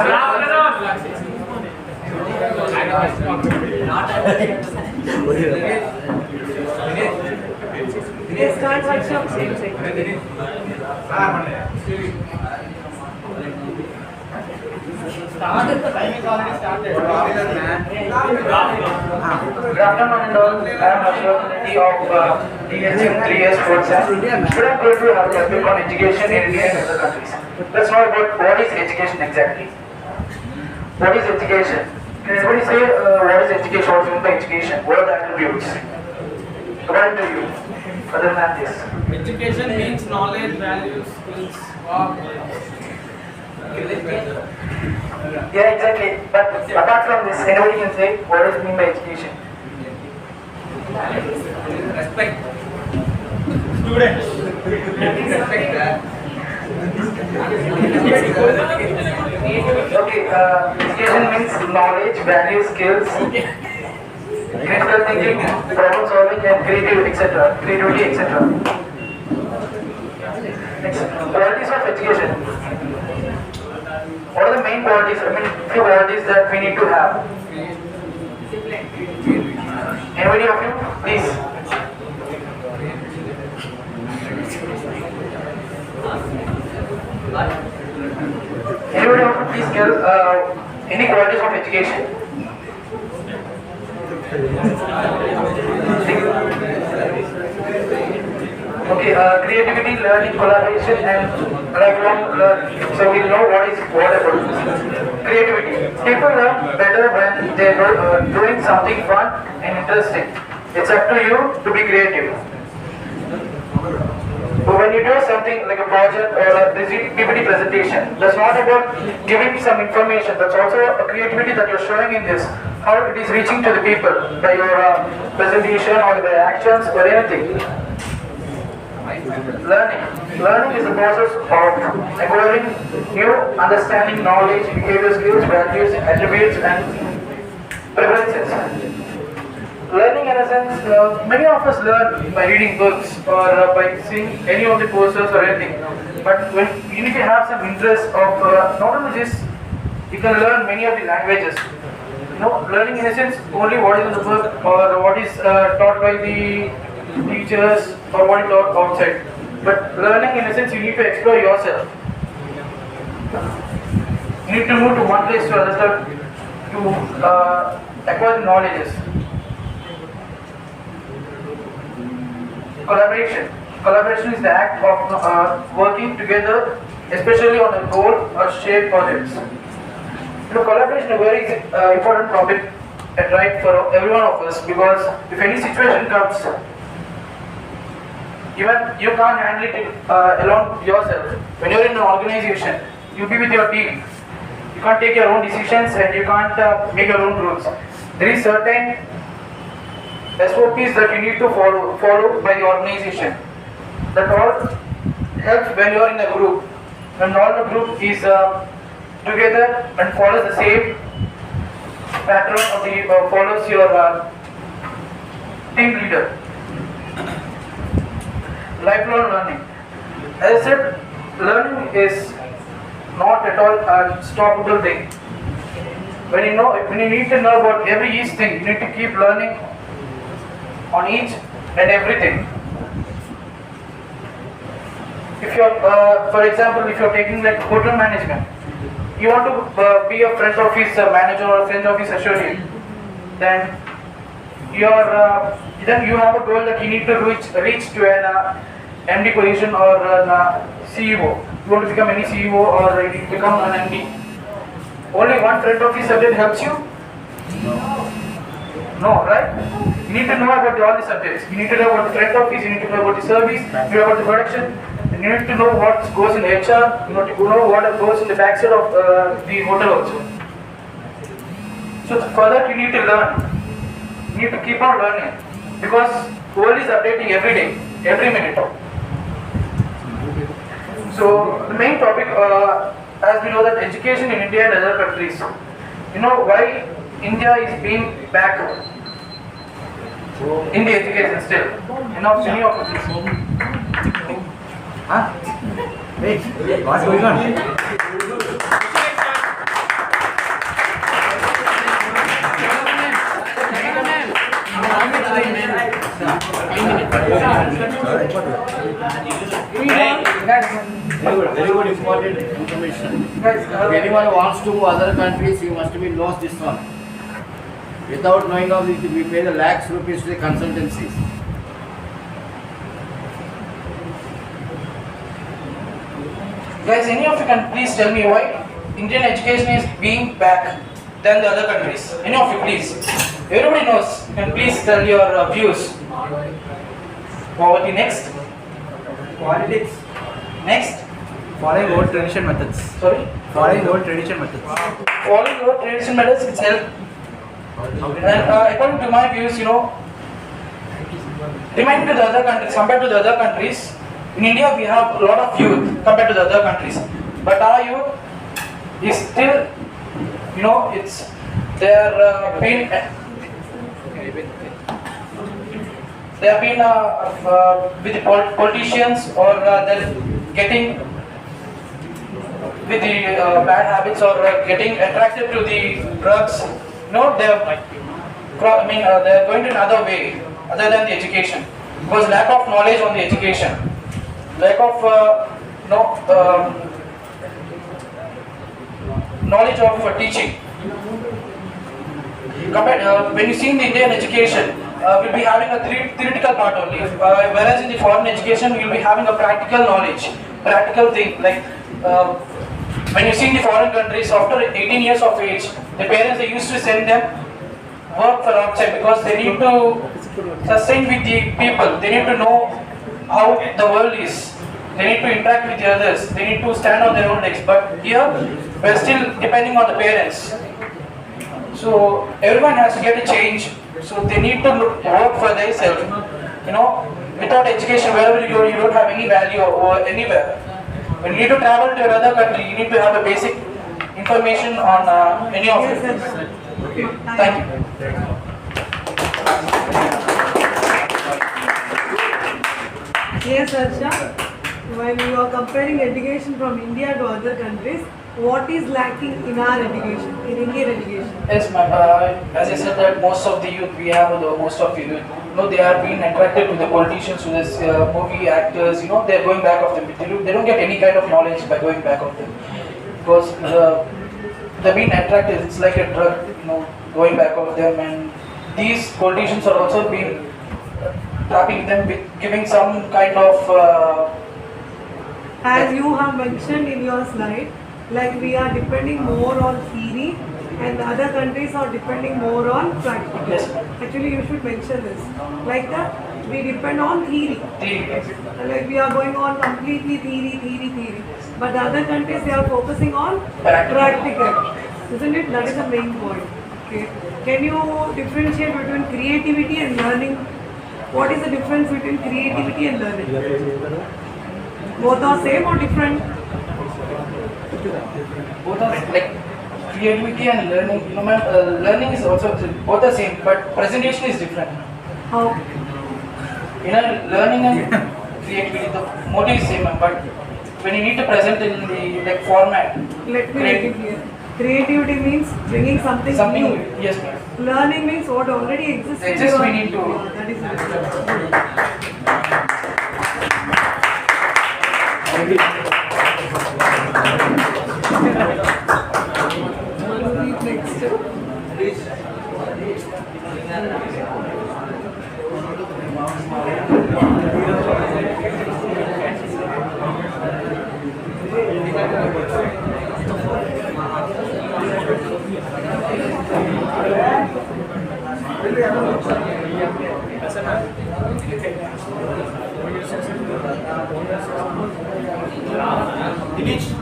Start workshop. Good afternoon and all. I am Harshavardhan of DHM 3 years sports science. Today I am going to have a topic on education in India and other countries. Let's know about what is education exactly. What is education? Can anybody say what is education? What is meant by education? What are the attributes? According to you, other than this. Education means knowledge, values, skills, work. Yeah, exactly. But apart from this, anybody can say what is meant by education? Respect. Students. Respect that. Okay, education means knowledge, values, skills, critical thinking, problem solving, and creativity, etc. Next, qualities of education. What are the main qualities? I mean, few qualities that we need to have. Anybody of you, please. Anybody of you, please tell any qualities of education? Okay, creativity, learning, collaboration, and lifelong learning. So we know what about creativity. People learn better when they are doing something fun and interesting. It's up to you to be creative. But when you do something like a project or a PPT presentation, that's not about giving some information. That's also a creativity that you're showing in this. How it is reaching to the people by your presentation or by actions or anything. Learning is the process of acquiring new understanding, knowledge, behavior skills, values, attributes, and preferences. Learning in a sense, many of us learn by reading books or by seeing any of the posters or anything. But when you need to have some interest of not only this, you can learn many of the languages. Learning in a sense only what is in the book or what is taught by the teachers or what is taught outside. But learning in a sense you need to explore yourself. You need to move to one place to another to acquire the knowledges. Collaboration is the act of working together, especially on a goal or shared projects. Collaboration is a very important topic for every one of us, because if any situation comes, even you can't handle it alone yourself. When you're in an organization, you'll be with your team. You can't take your own decisions and you can't make your own rules. There is certain SOPs that you need to follow by the organization. That all helps when you are in a group. When all the group is together and follows the same pattern of the follows your team leader. Lifelong learning. As I said, learning is not at all a stoppable thing. When you need to know about each thing, you need to keep learning on each and everything. If you're, for example, if you're taking like hotel management, you want to be a front office manager or a front office associate, then you have a goal that you need to reach to an MD position or an CEO. You want to become any CEO or you become an MD. Only one front office subject helps you? No, right? You need to know about all the subjects. You need to know about the front office, you need to know about the service, you need to know about the production, and you need to know what goes in HR, you need to know what goes in the backside of the hotel also. So for that you need to learn. You need to keep on learning, because the world is updating every day, every minute. So the main topic, as we know that education in India and other countries. Why India is being back in the education still. Many of this. Wait, what's going on? important information. Guys, If anyone wants to go other countries, you must be knows this one. Without knowing of it, we pay the lakhs rupees to the consultancies. Guys, any of you can please tell me why Indian education is being back than the other countries? Any of you, please. Everybody knows. You can please tell your views. Poverty next. Politics. Next. Following old tradition methods. Sorry. Following old tradition methods. Following your tradition methods itself. And according to my views, remaining to the other countries, compared to the other countries, in India we have a lot of youth compared to the other countries. But our youth is still, they are being with the politicians, or they're getting with the bad habits, or getting attracted to the drugs. They're going to another way other than the education, because lack of knowledge on the education, lack of knowledge of teaching. When you see in the Indian education, we'll be having a theoretical part only, whereas in the foreign education, you'll be having a practical knowledge, practical thing. Like when you see in the foreign countries, after 18 years of age, the parents, they used to send them work for outside, because they need to sustain with the people. They need to know how the world is. They need to interact with the others. They need to stand on their own legs. But here, we're still depending on the parents. So everyone has to get a change. So they need to work for themselves. Without education, wherever you go, you don't have any value or anywhere. When you need to travel to another country, you need to have a basic information on any of it. Thank you. Yes, Harsha. While you are comparing education from India to other countries, what is lacking in our education, in Indian education? Yes, ma'am. As I said, that most of the youth, we have most of the youth, they are being attracted to the politicians, to this movie actors. They are going back of them. They don't get any kind of knowledge by going back of them, because they're being attracted. It's like a drug, going back of them, and these politicians are also being trapping them with giving some kind of. As you have mentioned in your slide, like we are depending more on theory and other countries are depending more on practical. Yes, ma'am. Actually, you should mention this. Like that, we depend on theory. Yes. Like we are going on completely theory. But the other countries, they are focusing on practical. Isn't it? That is the main point. Okay. Can you differentiate between creativity and learning? What is the difference between creativity and learning? Both are same or different? Both are like creativity and learning. Learning is also both the same, but presentation is different. How? Learning and creativity, the motive is same, but when you need to present in the format. Let me make it clear. Creativity means bringing something new. Yes, ma'am. Learning means what already exists. We need to. That is it. Next.